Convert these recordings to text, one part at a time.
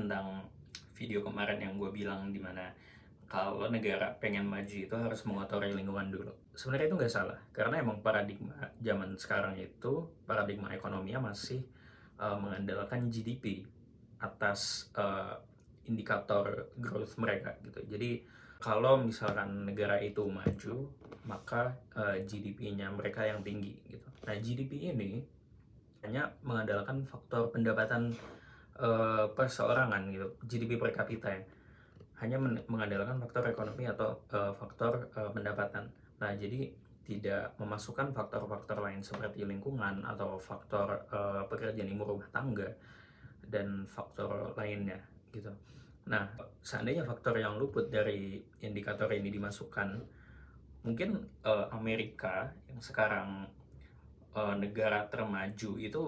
tentang video kemarin yang gue bilang dimana kalau negara pengen maju itu harus mengotori lingkungan dulu. Sebenarnya itu nggak salah, karena emang paradigma zaman sekarang itu, paradigma ekonominya masih mengandalkan GDP atas indikator growth mereka gitu. Jadi kalau misalkan negara itu maju, maka GDP-nya mereka yang tinggi gitu. Nah, GDP ini hanya mengandalkan faktor pendapatan perseorangan gitu, GDP per kapita ya. Hanya mengandalkan faktor ekonomi atau faktor pendapatan. Nah, jadi tidak memasukkan faktor-faktor lain seperti lingkungan atau faktor pekerjaan ibu rumah tangga dan faktor lainnya gitu. Nah, seandainya faktor yang luput dari indikator ini dimasukkan, mungkin Amerika yang sekarang negara termaju itu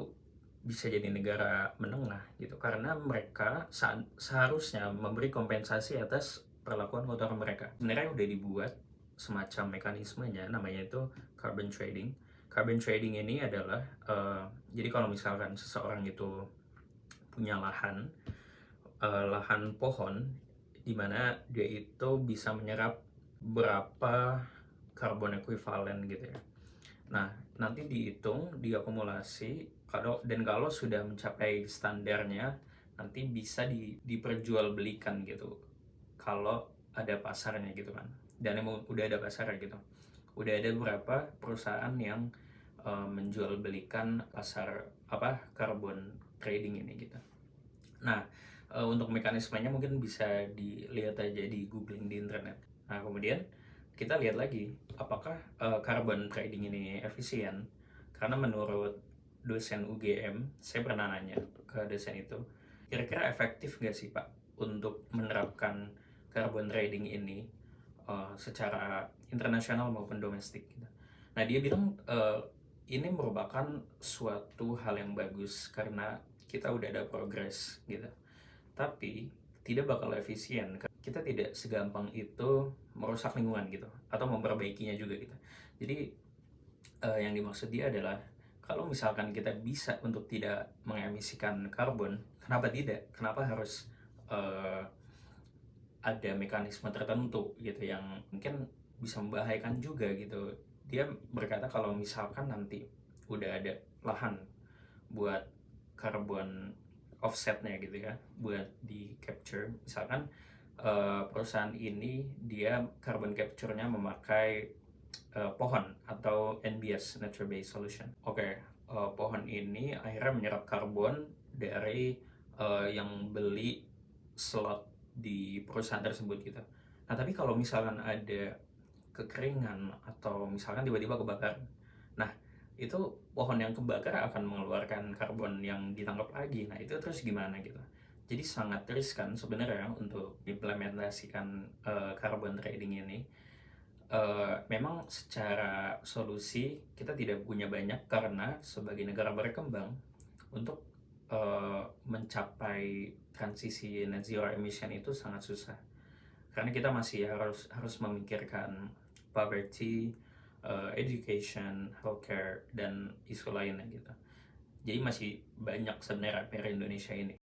bisa jadi negara menengah gitu, karena mereka seharusnya memberi kompensasi atas perlakuan kotor mereka. Sebenarnya udah dibuat semacam mekanismenya, namanya itu carbon trading. Carbon trading ini adalah jadi kalau misalkan seseorang itu punya lahan pohon di mana dia itu bisa menyerap berapa karbon ekuivalen gitu ya. Nah, nanti dihitung, diakumulasi, kalau sudah mencapai standarnya, nanti bisa diperjualbelikan gitu. Kalau ada pasarnya gitu kan. Dan emang udah ada pasarnya gitu. Udah ada beberapa perusahaan yang menjualbelikan pasar carbon trading ini gitu. Nah, untuk mekanismenya mungkin bisa dilihat aja di googling di internet. Nah, kemudian kita lihat lagi apakah carbon trading ini efisien. Karena menurut dosen UGM, saya pernah nanya ke dosen itu, kira-kira efektif nggak sih Pak untuk menerapkan carbon trading ini secara internasional maupun domestik gitu. Nah, dia bilang ini merupakan suatu hal yang bagus karena kita udah ada progres gitu. Tapi tidak bakal efisien. Kita tidak segampang itu merusak lingkungan gitu atau memperbaikinya juga gitu. Jadi yang dimaksud dia adalah kalau misalkan kita bisa untuk tidak mengemisikan karbon, kenapa tidak? Kenapa harus uh, ada mekanisme tertentu gitu yang mungkin bisa membahayakan juga gitu. Dia berkata kalau misalkan nanti udah ada lahan buat karbon offsetnya gitu ya, buat di capture, misalkan perusahaan ini dia carbon capture-nya memakai pohon atau NBS, Nature Based Solution. Oke, pohon ini akhirnya menyerap karbon dari yang beli slot di perusahaan tersebut gitu. Nah, tapi kalau misalkan ada kekeringan atau misalkan tiba-tiba kebakaran, nah itu pohon yang kebakar akan mengeluarkan karbon yang ditangkap lagi. Nah, itu terus gimana gitu. Jadi sangat riskan sebenarnya untuk implementasikan carbon trading ini. Memang secara solusi kita tidak punya banyak karena sebagai negara berkembang untuk mencapai transisi net zero emission itu sangat susah karena kita masih harus memikirkan poverty, education, healthcare dan isu lainnya gitu. Jadi masih banyak sebenarnya PR Indonesia ini.